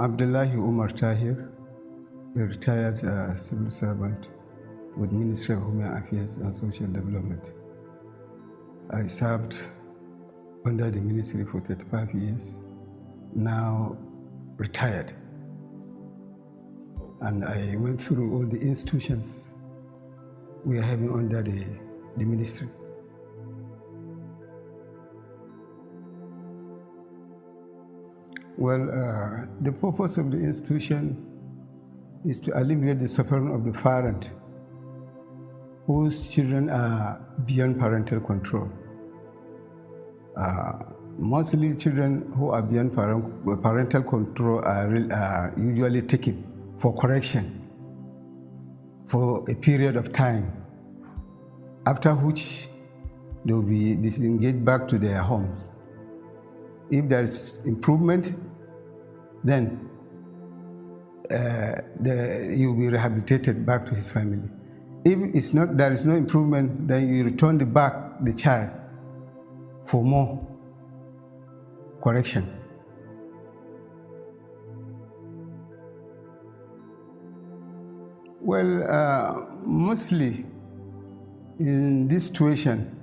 Abdullahi Umar Tahir, a retired civil servant with Ministry of Human Affairs and Social Development. I served under the ministry for 35 years, now retired. And I went through all the institutions we are having under the ministry. Well, the purpose of the institution is to alleviate the suffering of the parent whose children are beyond parental control. Mostly children who are beyond parental control are usually taken for correction for a period of time, after which they will be disengaged back to their homes. If there is improvement, then he will be rehabilitated back to his family. If there is no improvement, then you return the child for more correction. Well, mostly in this situation,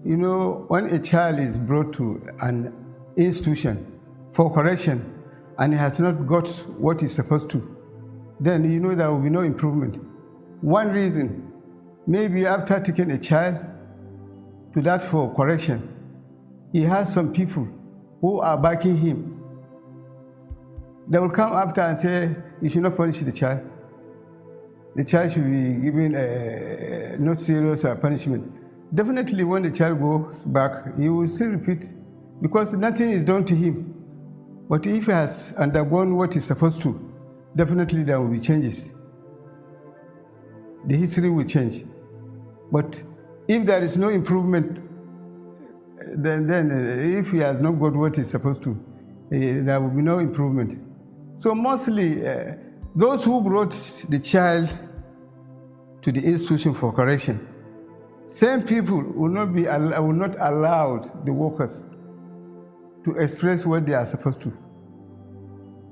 when a child is brought to an institution for correction and he has not got what he's supposed to, then there will be no improvement. One reason, maybe after taking a child to that for correction, he has some people who are backing him. They will come after and say, you should not punish the child. The child should be given a not serious punishment. Definitely when the child goes back, he will still repeat, because nothing is done to him. But if he has undergone what he's supposed to, definitely there will be changes. The history will change. But if there is no improvement, then if he has not got what he's supposed to, there will be no improvement. So mostly, those who brought the child to the institution for correction, same people will not allow the workers to express what they are supposed to,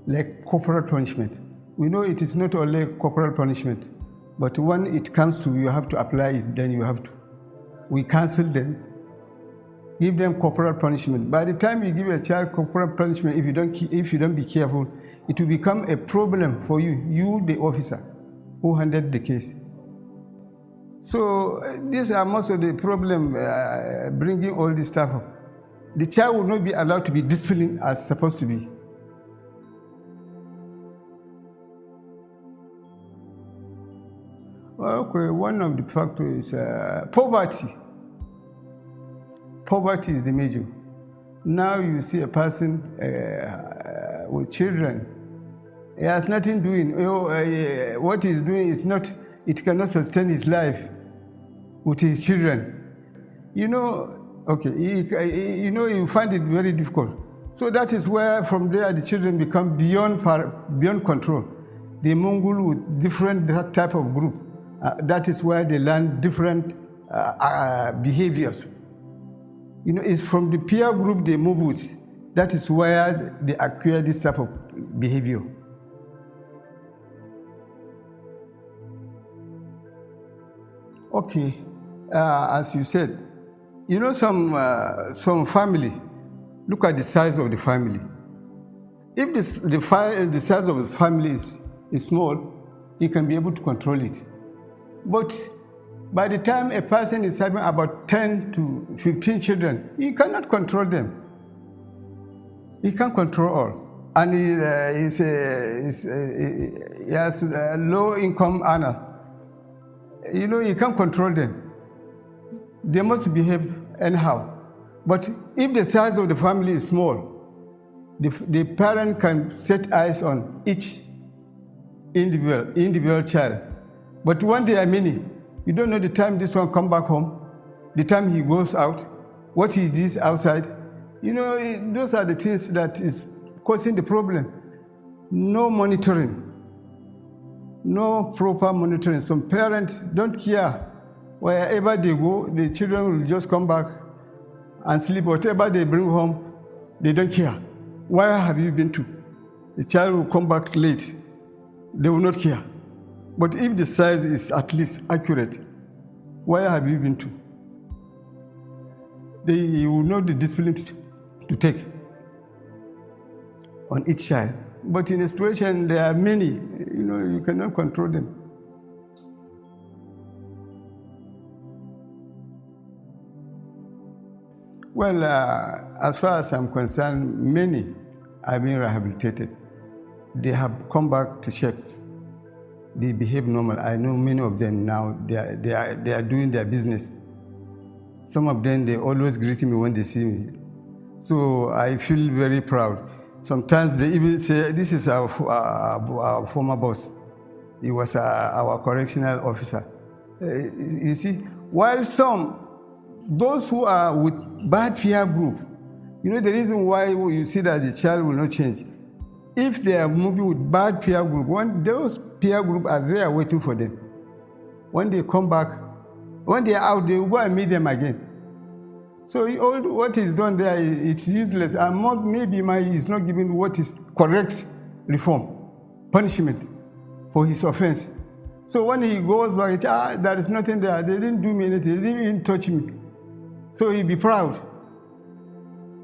like corporal punishment. We know it is not only corporal punishment, but when it comes to you have to apply it, then you have to. We cancel them, give them corporal punishment. By the time you give a child corporal punishment, if you don't be careful, it will become a problem for you the officer who handled the case. So these are most of the problem bringing all this stuff up. The child will not be allowed to be disciplined as supposed to be. Okay, one of the factors is poverty. Poverty is the major. Now you see a person with children. He has nothing doing. What he's doing is not, it cannot sustain his life with his children. Okay, you find it very difficult. So that is where from there the children become beyond control. They mingle with different type of group. That is where they learn different behaviors. It's from the peer group they move with. That is where they acquire this type of behavior. Okay, as you said, some family, look at the size of the family. If the size of the family is small, he can be able to control it. But by the time a person is having about 10 to 15 children, he cannot control them. He can't control all. And he has a low income earners. He can't control them. They must behave anyhow. But if the size of the family is small, the parent can set eyes on each individual child. But when they are many, you don't know the time this one come back home, the time he goes out, what he does outside. Those are the things that is causing the problem. No monitoring, no proper monitoring. Some parents don't care. Wherever they go, the children will just come back and sleep. Whatever they bring home, they don't care. Where have you been to? the child will come back late. They will not care. But if the size is at least accurate, where have you been to? You will know the discipline to take on each child. But in a situation, there are many, you cannot control them. Well, as far as I'm concerned, many have been rehabilitated. They have come back to shape. They behave normal. I know many of them now, they are doing their business. Some of them, they always greet me when they see me. So I feel very proud. Sometimes they even say, this is our former boss. He was our correctional officer. You see, while those who are with bad peer group, the reason why you see that the child will not change. If they are moving with bad peer group, those peer group are there waiting for them. When they come back, when they are out, they will go and meet them again. So all what is done there, it's useless. And maybe he's not giving what is correct reform, punishment for his offense. So when he goes back, there is nothing there. They didn't do me anything. They didn't even touch me. So he'll be proud.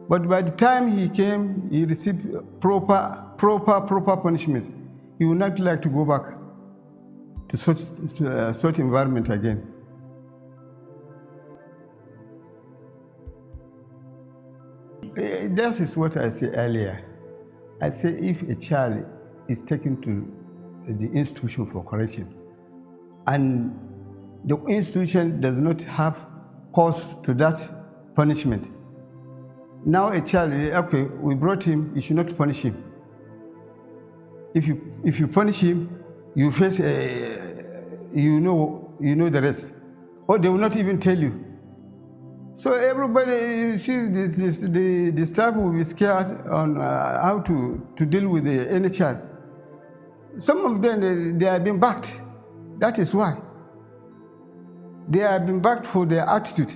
But by the time he came, he received proper punishment. He would not like to go back to such environment again. This is what I said earlier. I say if a child is taken to the institution for correction and the institution does not have cause to that punishment, now a child, okay, we brought him, you should not punish him. If you punish him, you face you know the rest. Or they will not even tell you. So everybody, you see, the staff will be scared on how to deal with any child. Some of them, they have been backed. That is why. They have been backed for their attitude.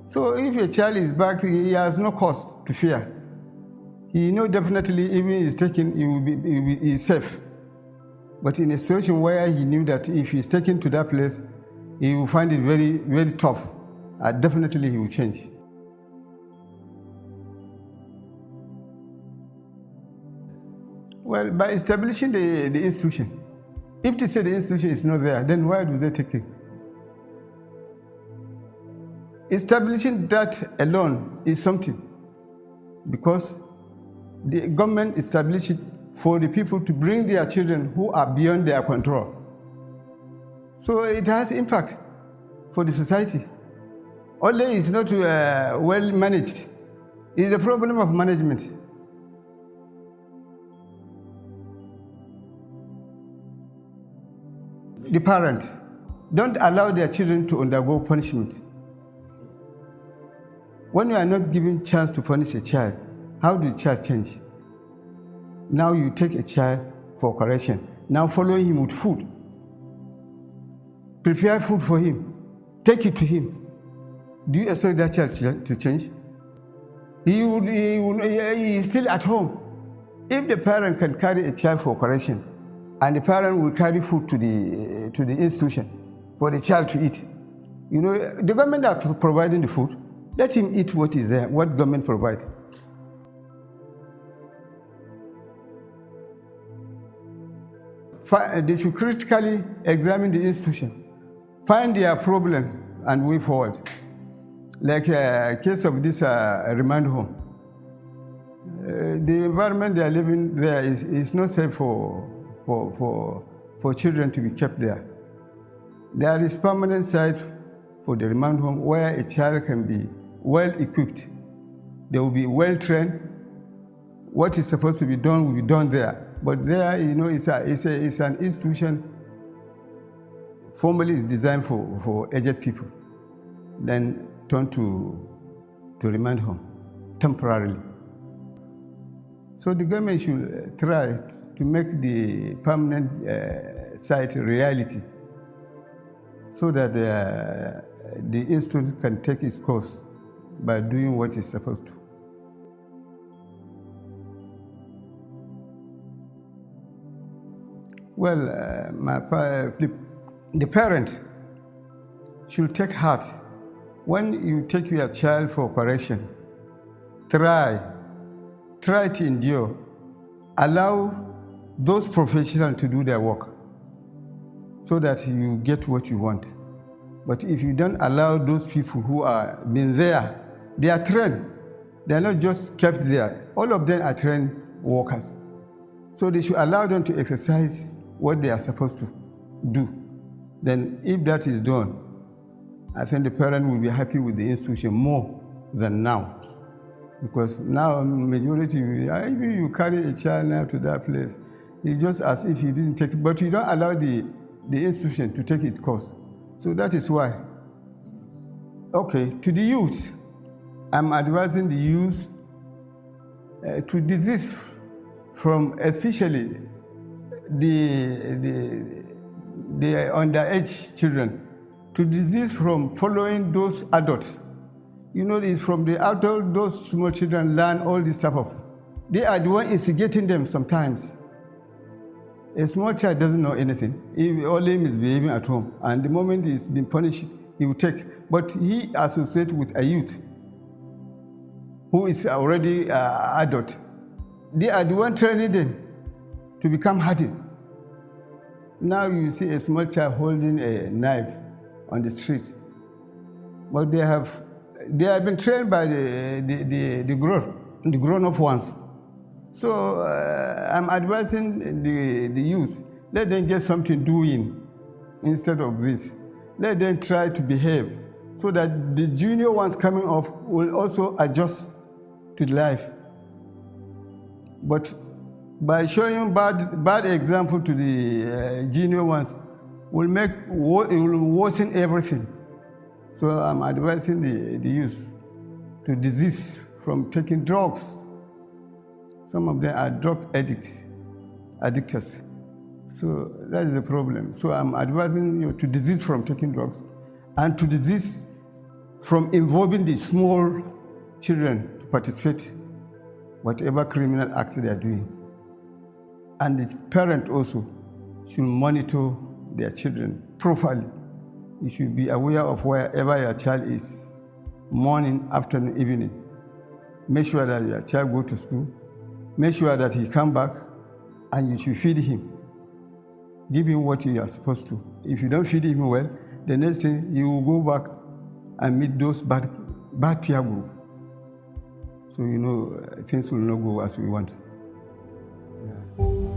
So if a child is backed, he has no cause to fear. He knows definitely even if he's taken, he will be safe. But in a situation where he knew that if he's taken to that place, he will find it very, very tough. Definitely he will change. Well, by establishing the institution. If they say the institution is not there, then why do they take it? Establishing that alone is something, because the government established it for the people to bring their children who are beyond their control. So it has impact for the society. Only it's not well managed. It's a problem of management. The parents don't allow their children to undergo punishment. When you are not given chance to punish a child, how do the child change? Now you take a child for correction. Now follow him with food. Prepare food for him. Take it to him. Do you expect that child to change? He is still at home. If the parent can carry a child for correction, and the parent will carry food to the institution for the child to eat, the government are providing the food. Let him eat what is there, what government provides. They should critically examine the institution, find their problem, and way forward. Like a case of this remand home. The environment they are living there is not safe for children to be kept there. There is permanent site for the remand home where a child can be well equipped. They will be well trained. What is supposed to be done will be done there. But there, it's an institution formally is designed for aged people, then turned to remand home temporarily. So the government should try to make the permanent site a reality, so that the institute can take its course by doing what it's supposed to. Well, the parent should take heart. When you take your child for operation, try to endure. Allow those professionals to do their work so that you get what you want. But if you don't allow those people who are been there, they are trained. They are not just kept there. All of them are trained workers. So they should allow them to exercise what they are supposed to do. Then if that is done, I think the parent will be happy with the institution more than now. Because now majority, if you carry a child now to that place, it's just as if you didn't take it, but you don't allow the institution to take its course. So that is why. Okay, to the youth, I'm advising the youth to desist from, especially the underage children, to desist from following those adults. You know, it's from the adult those small children learn all this stuff of. They are the ones instigating them sometimes. A small child doesn't know anything. He only misbehaving at home, and the moment he's been punished, he will take. But he associates with a youth who is already adult. They are the one training them to become hardened. Now you see a small child holding a knife on the street, but they have been trained by the grown-up ones. So I'm advising the youth, let them get something doing instead of this. Let them try to behave so that the junior ones coming up will also adjust to life. But by showing bad example to the junior ones, it will worsen everything. So I'm advising the youth to desist from taking drugs. Some of them are drug addicts. So that is the problem. So I'm advising you to desist from taking drugs and to desist from involving the small children to participate whatever criminal act they are doing. And the parent also should monitor their children properly. You should be aware of wherever your child is, morning, afternoon, evening. Make sure that your child go to school. Make sure that he come back, and you should feed him. Give him what you are supposed to. If you don't feed him well, the next thing you will go back and meet those bad peer group. So things will not go as we want. Yeah.